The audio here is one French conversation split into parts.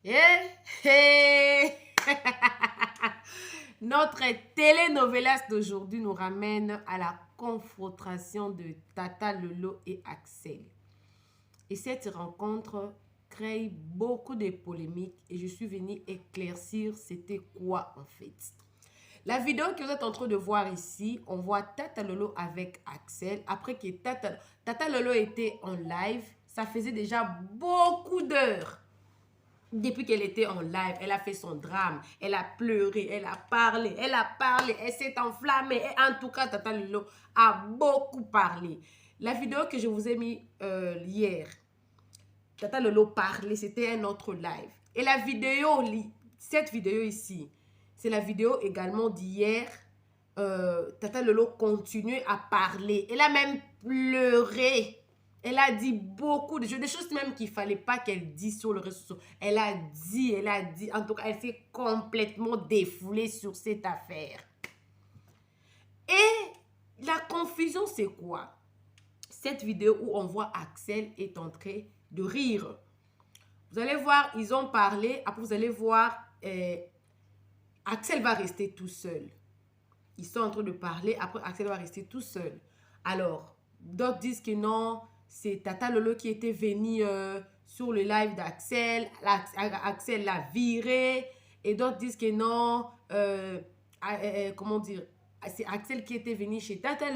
Eh, eh. Notre télénovelas d'aujourd'hui nous ramène à la confrontation de Tata Lolo et Axel. Et cette rencontre crée beaucoup de polémiques et je suis venue éclaircir c'était quoi en fait. La vidéo que vous êtes en train de voir ici, on voit Tata Lolo avec Axel. Après que Tata Lolo était en live, ça faisait déjà beaucoup d'heures. Depuis qu'elle était en live, elle a fait son drame, elle a pleuré, elle a parlé, elle s'est enflammée. Et en tout cas, Tata Lolo a beaucoup parlé. La vidéo que je vous ai mis hier, Tata Lolo parlait, c'était un autre live. Et la vidéo, cette vidéo ici, c'est la vidéo également d'hier. Tata Lolo continue à parler. Elle a même pleuré. Elle a dit beaucoup de choses, des choses même qu'il ne fallait pas qu'elle dise sur le réseau. Elle a dit. En tout cas, elle s'est complètement défoulée sur cette affaire. Et la confusion, c'est quoi? Cette vidéo où on voit Axel est en train de rire. Vous allez voir, ils ont parlé. Après, vous allez voir, Axel va rester tout seul. Ils sont en train de parler. Après, Axel va rester tout seul. Alors, d'autres disent que non, c'est Tata Lolo qui était venu sur le live d'Axel. Axel l'a viré. Et d'autres disent que non, comment dire, c'est Axel qui était venu chez Tata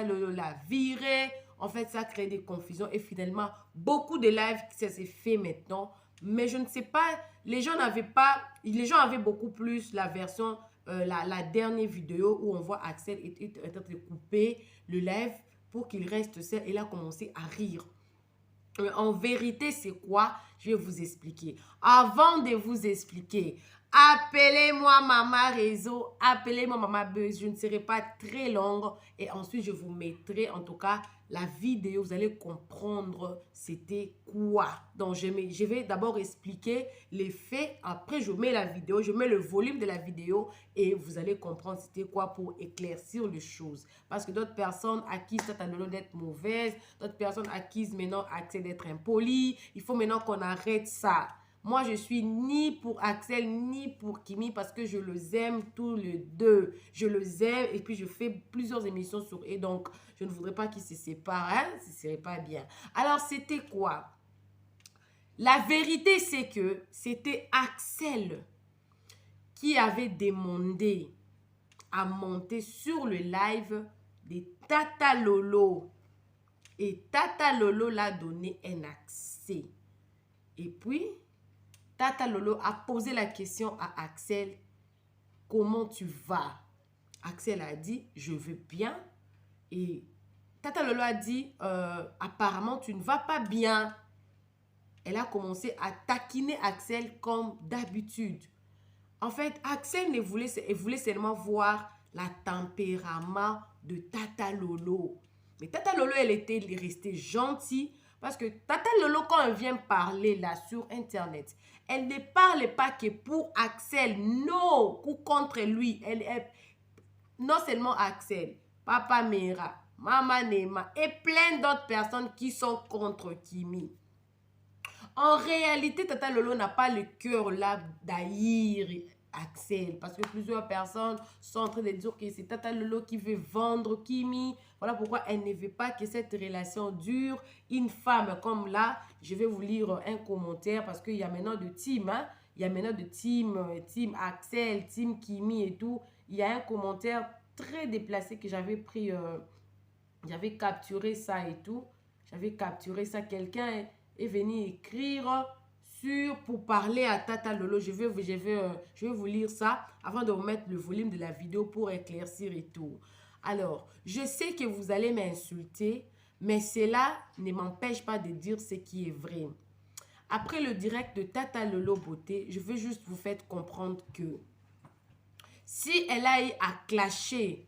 Lolo l'a viré. En fait, ça crée des confusions. Et finalement, beaucoup de lives, ça s'est fait maintenant. Mais je ne sais pas, les gens avaient beaucoup plus la version la dernière vidéo où on voit Axel est en train de couper le live pour qu'il reste seul. Et il a commencé à rire. En vérité, c'est quoi? Je vais vous expliquer. Avant de vous expliquer, appelez-moi Maman Réseau, appelez-moi Maman Buzz. Je ne serai pas très longue. Et ensuite, je vous mettrai en tout cas la vidéo. Vous allez comprendre c'était quoi. Donc, je vais d'abord expliquer les faits. Après, je mets la vidéo, je mets le volume de la vidéo et vous allez comprendre c'était quoi pour éclaircir les choses. Parce que d'autres personnes accusent Tata Lolo d'être mauvaise, d'autres personnes accusent maintenant Axel d'être impoli. Il faut maintenant qu'on arrête ça. Moi, je suis ni pour Axel, ni pour Kimi parce que je les aime tous les deux. Je les aime et puis je fais plusieurs émissions sur eux. Donc, je ne voudrais pas qu'ils se séparent. Hein? Ce ne serait pas bien. Alors, c'était quoi? La vérité, c'est que c'était Axel qui avait demandé à monter sur le live de Tata Lolo. Et Tata Lolo l'a donné un accès. Et puis, Tata Lolo a posé la question à Axel, comment tu vas? Axel a dit, je vais bien. Et Tata Lolo a dit, apparemment, tu ne vas pas bien. Elle a commencé à taquiner Axel comme d'habitude. En fait, Axel voulait seulement voir la tempérament de Tata Lolo. Mais Tata Lolo, elle était restée gentille parce que Tata Lolo, quand elle vient parler là sur Internet, elle ne parle pas que pour Axel, non, ou contre lui. Non seulement Axel, Papa Mera, Mama Nema et plein d'autres personnes qui sont contre Kimi. En réalité, Tata Lolo n'a pas le cœur là d'haïr Axel. Parce que plusieurs personnes sont en train de dire que c'est Tata Lolo qui veut vendre Kimi. Voilà pourquoi elle ne veut pas que cette relation dure. Une femme comme là, je vais vous lire un commentaire parce qu'il y a maintenant de team. Hein? Il y a maintenant de team Axel, team Kimi et tout. Il y a un commentaire très déplacé que j'avais pris, j'avais capturé ça et tout. J'avais capturé ça. Quelqu'un est venu écrire pour parler à Tata Lolo. Je vais vous lire ça avant de vous mettre le volume de la vidéo pour éclaircir et tout. Alors, je sais que vous allez m'insulter, mais cela ne m'empêche pas de dire ce qui est vrai. Après le direct de Tata Lolo Beauté, je veux juste vous faire comprendre que si elle a eu à clasher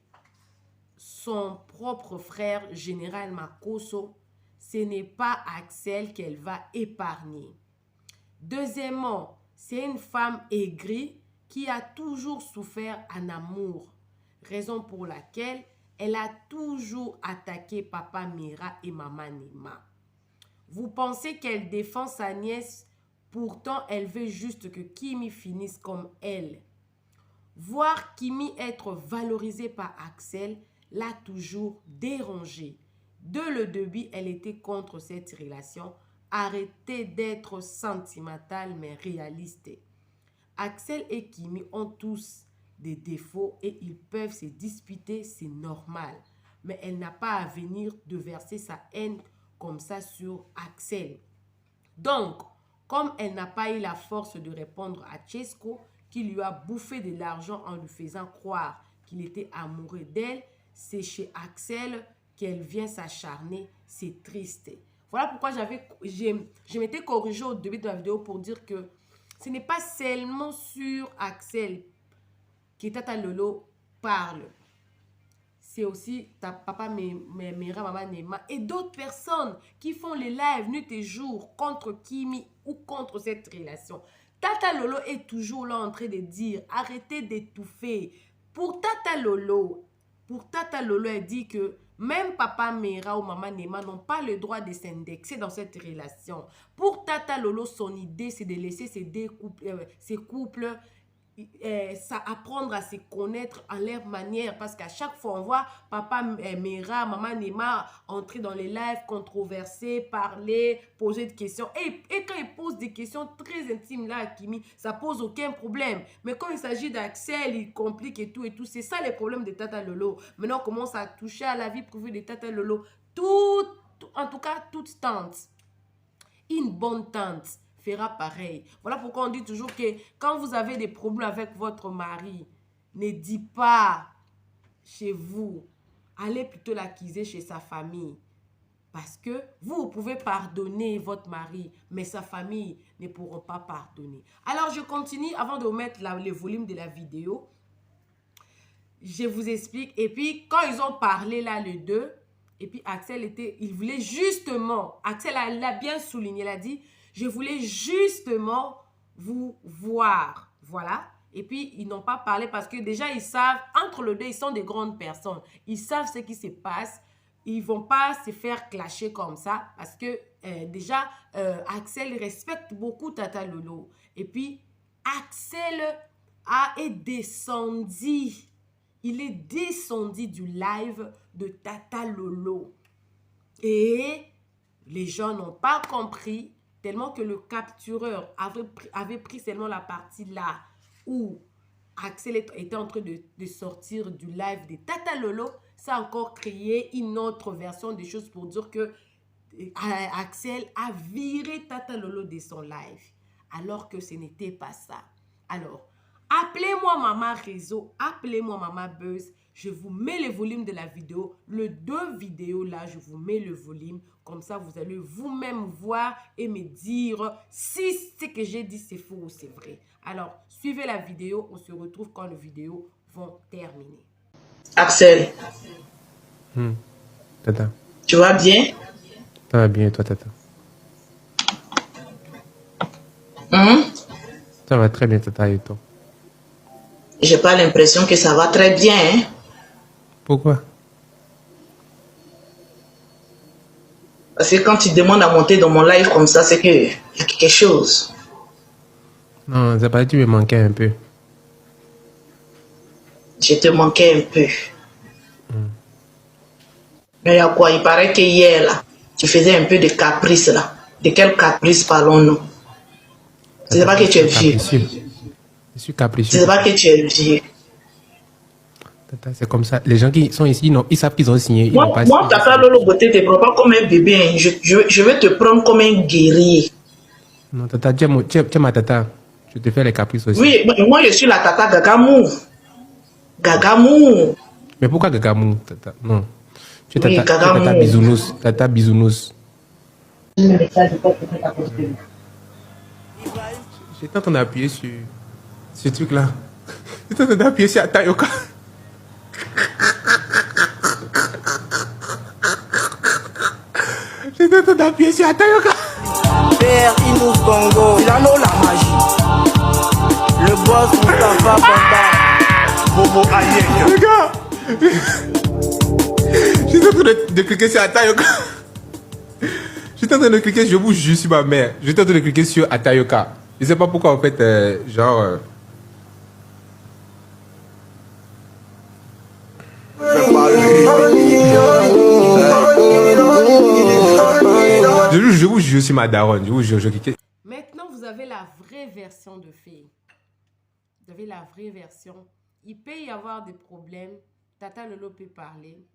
son propre frère, Général Makosso, ce n'est pas Axel qu'elle va épargner. Deuxièmement, c'est une femme aigrie qui a toujours souffert en amour, raison pour laquelle elle a toujours attaqué Papa Mera et Maman Nema. Vous pensez qu'elle défend sa nièce Pourtant, elle veut juste que Kimi finisse comme elle. Voir Kimi être valorisée par Axel l'a toujours dérangée. Dès le début, elle était contre cette relation. Arrêtez d'être sentimentale mais réaliste. Axel et Kimi ont tous des défauts et ils peuvent se disputer, c'est normal. Mais elle n'a pas à venir de verser sa haine comme ça sur Axel. Donc, comme elle n'a pas eu la force de répondre à Chesco, qui lui a bouffé de l'argent en lui faisant croire qu'il était amoureux d'elle, c'est chez Axel qu'elle vient s'acharner. C'est triste. Voilà pourquoi je m'étais corrigée au début de la vidéo pour dire que ce n'est pas seulement sur Axel que Tata Lolo parle. C'est aussi ta papa Mera, maman Nema et d'autres personnes qui font les lives nuit et jour contre Kimi ou contre cette relation. Tata Lolo est toujours là en train de dire arrêtez d'étouffer. Pour Tata Lolo, elle dit que même papa Mera ou maman Nema n'ont pas le droit de s'indexer dans cette relation. Pour Tata Lolo, son idée c'est de laisser ces couples ça apprendre à se connaître en leur manière, parce qu'à chaque fois on voit papa Mera, maman Nema entrer dans les lives, controverser, parler, poser des questions et quand ils posent des questions très intimes là à Kimi, ça pose aucun problème, mais quand il s'agit d'Axel, il complique et tout, c'est ça les problèmes de Tata Lolo. Maintenant on commence à toucher à la vie privée de Tata Lolo. En tout cas toute tante, une bonne tante fera pareil. Voilà pourquoi on dit toujours que quand vous avez des problèmes avec votre mari, ne dites pas chez vous. Allez plutôt l'accuser chez sa famille. Parce que vous pouvez pardonner votre mari, mais sa famille ne pourront pas pardonner. Alors, je continue avant de mettre le volume de la vidéo. Je vous explique. Et puis, quand ils ont parlé là, les deux, et puis Axel il voulait justement, Axel l'a bien souligné, il a dit, je voulais justement vous voir. Voilà. Et puis, ils n'ont pas parlé parce que déjà, ils savent, entre les deux, ils sont des grandes personnes. Ils savent ce qui se passe. Ils ne vont pas se faire clasher comme ça parce que déjà, Axel respecte beaucoup Tata Lolo. Et puis, Axel est descendu. Il est descendu du live de Tata Lolo. Et les gens n'ont pas compris. Tellement que le captureur avait pris seulement la partie là où Axel était en train de sortir du live de Tata Lolo. Ça a encore créé une autre version des choses pour dire que Axel a viré Tata Lolo de son live. Alors que ce n'était pas ça. Alors, appelez-moi Maman Réseau, appelez-moi Maman Buzz. Je vous mets le volume de la vidéo. Les deux vidéos là, je vous mets le volume. Comme ça, vous allez vous-même voir et me dire si ce que j'ai dit c'est faux ou c'est vrai. Alors, suivez la vidéo. On se retrouve quand les vidéos vont terminer. Axel. Tata. Tu vas bien? Ça va bien et toi, Tata? Ça va très bien, Tata, et toi? J'ai pas l'impression que ça va très bien, hein? Pourquoi? Parce que quand tu demandes à monter dans mon live comme ça, c'est qu'il y a quelque chose. Non, c'est pas que tu me manquais un peu. Je te manquais un peu. Mais il y a quoi? Il paraît que hier, là, tu faisais un peu de caprice, là. De quel caprice parlons-nous? Je sais pas que tu es vieux. Je suis capricieux. Je sais pas que tu es vieux. C'est comme ça. Les gens qui sont ici, non, ils savent qu'ils ont signé. Moi, Tata Lolo Beauté te prend pas comme un bébé. Hein. Je vais te prendre comme un guerrier. Non, Tata, tu es ma Tata. Je te fais les caprices aussi. Oui, moi je suis la Tata Gagamou. Gagamou. Mais pourquoi Gagamou, Tata? Non. Tu es Oui, Tata Bisounours. Tata Bisounours. J'étais en train d'appuyer sur ce truc-là. J'étais en train d'appuyer sur Tayoka. J'étais en train d'appuyer sur Tayoka. Père Inous Congo, Milano la magie. Le boss Moustapha Bamba, Bobo Ayek. Les gars, j'étais en train de cliquer sur Tayoka. J'étais en train de cliquer, je vous jure sur ma mère. J'étais en train de cliquer sur Atayoka. Je sais pas pourquoi, en fait, je vous jure sur ma daronne. Je vous jure, je cliquais. Maintenant, vous avez la vraie version de Faye. Vous avez la vraie version. Il peut y avoir des problèmes. Tata Lolo peut parler.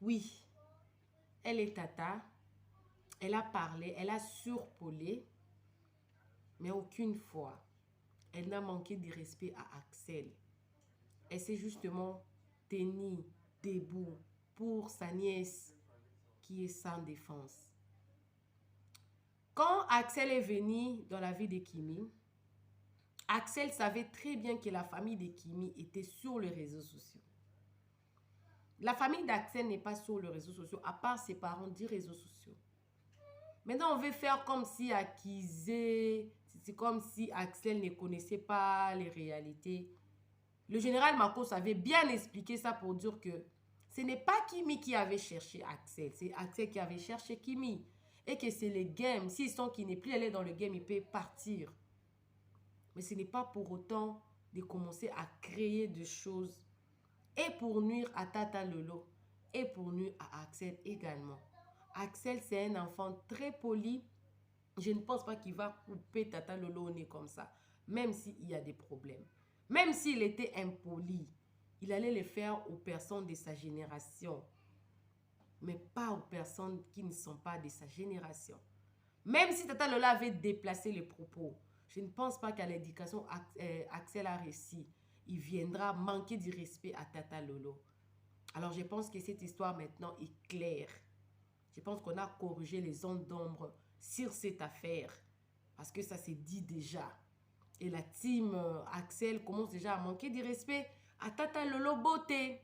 Oui, elle est Tata. Elle a parlé, elle a surpolé. Mais aucune fois, elle n'a manqué de respect à Axel. Elle s'est justement tenue debout pour sa nièce qui est sans défense. Quand Axel est venu dans la vie de Kimi, Axel savait très bien que la famille de Kimi était sur les réseaux sociaux. La famille d'Axel n'est pas sur les réseaux sociaux, à part ses parents des réseaux sociaux. Maintenant, on veut faire comme si c'est comme si Axel ne connaissait pas les réalités. Le général Marcos avait bien expliqué ça pour dire que ce n'est pas Kimi qui avait cherché Axel, c'est Axel qui avait cherché Kimi. Et que c'est le game. S'ils sont qui n'est plus allé dans le game, il peut partir. Mais ce n'est pas pour autant de commencer à créer des choses et pour nuire à Tata Lolo et pour nuire à Axel également. Axel, c'est un enfant très poli. Je ne pense pas qu'il va couper Tata Lolo au nez comme ça, même s'il y a des problèmes. Même s'il était impoli, il allait le faire aux personnes de sa génération, mais pas aux personnes qui ne sont pas de sa génération. Même si Tata Lolo avait déplacé les propos, je ne pense pas qu'à l'éducation Axel a réussi. Il viendra manquer du respect à Tata Lolo. Alors je pense que cette histoire maintenant est claire. Je pense qu'on a corrigé les ondes d'ombre sur cette affaire. Parce que ça s'est dit déjà. Et la team Axel commence déjà à manquer du respect à Tata Lolo Beauté.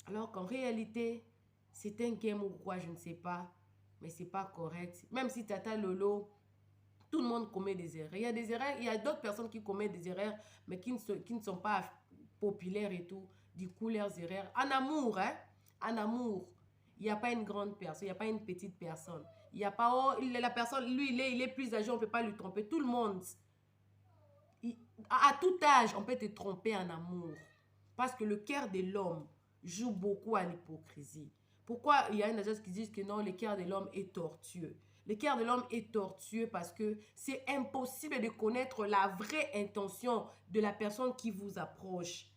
Alors qu'en réalité, c'est un game ou quoi, je ne sais pas. Mais c'est pas correct. Même si Tata Lolo, tout le monde commet des erreurs. Il y a des erreurs, il y a d'autres personnes qui commettent des erreurs, mais qui ne sont pas populaires et tout. Du coup, leurs erreurs. En amour, hein? En amour. Il n'y a pas une grande personne, il n'y a pas une petite personne. Il n'y a pas, oh, la personne, lui, il est plus âgé, on ne peut pas lui tromper. Tout le monde, à tout âge, on peut te tromper en amour. Parce que le cœur de l'homme joue beaucoup à l'hypocrisie. Pourquoi il y a une agence qui dit que non, le cœur de l'homme est tortueux? Le cœur de l'homme est tortueux parce que c'est impossible de connaître la vraie intention de la personne qui vous approche.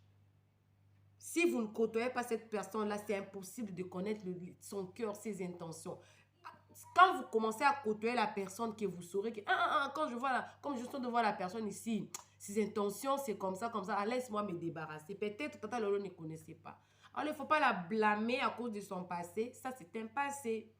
Si vous ne côtoyez pas cette personne-là, c'est impossible de connaître son cœur, ses intentions. Quand vous commencez à côtoyer la personne, que vous saurez que quand je vois comme je sens de voir la personne ici, ses intentions, c'est comme ça, laisse-moi me débarrasser. Peut-être Tata Lolo ne connaissait pas. Alors, il ne faut pas la blâmer à cause de son passé. Ça, c'est un passé.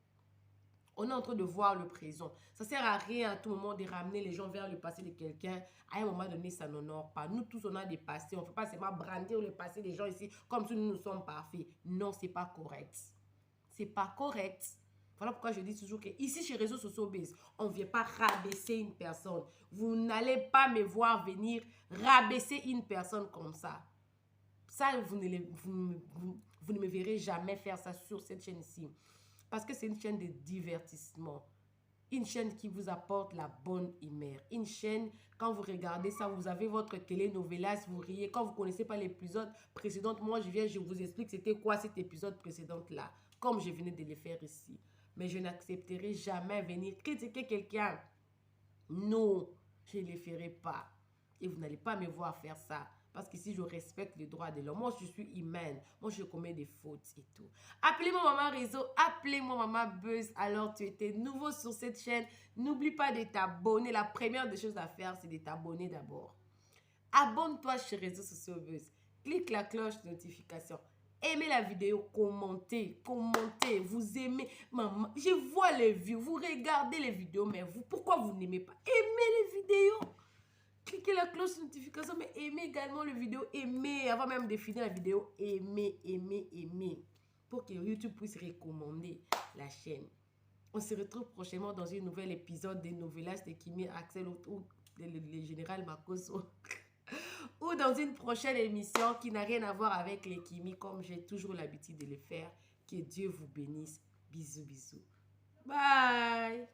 On est en train de voir le présent. Ça ne sert à rien à tout moment de ramener les gens vers le passé de quelqu'un. À un moment donné, ça n'honore pas. Nous tous, on a des passés. On ne fait pas seulement brandir le passé des gens ici comme si nous sommes parfaits. Non, ce n'est pas correct. Ce n'est pas correct. Voilà pourquoi je dis toujours que ici, chez Réseaux Sociaux Biz, on ne vient pas rabaisser une personne. Vous n'allez pas me voir venir rabaisser une personne comme ça. Ça, vous ne me verrez jamais faire ça sur cette chaîne-ci. Parce que c'est une chaîne de divertissement. Une chaîne qui vous apporte la bonne humeur. Une chaîne, quand vous regardez ça, vous avez votre télénovelas, vous riez. Quand vous ne connaissez pas l'épisode précédent, moi je vous explique c'était quoi cet épisode précédent-là. Comme je venais de le faire ici. Mais je n'accepterai jamais venir critiquer quelqu'un. Non, je ne le ferai pas. Et vous n'allez pas me voir faire ça. Parce qu'ici, je respecte les droits de l'homme. Moi, je suis humaine. Moi, je commets des fautes et tout. Appelez-moi Maman Réseau. Appelez-moi Maman Buzz. Alors, tu étais nouveau sur cette chaîne. N'oublie pas de t'abonner. La première des choses à faire, c'est de t'abonner d'abord. Abonne-toi chez Réseaux Sociaux Buzz. Clique la cloche de notification. Aimez la vidéo, commentez, vous aimez. Maman, je vois les vues, vous regardez les vidéos, mais vous, pourquoi vous n'aimez pas? Aimez les vidéos. Cliquez la cloche de notification, mais aimez également les vidéos, aimez, avant même de finir la vidéo, aimez, pour que YouTube puisse recommander la chaîne. On se retrouve prochainement dans un nouvel épisode des Novelas de Kimi, Axel ou le général Makoso. Ou dans une prochaine émission qui n'a rien à voir avec les Kimi, comme j'ai toujours l'habitude de le faire, Que Dieu vous bénisse. Bisous, bisous. Bye.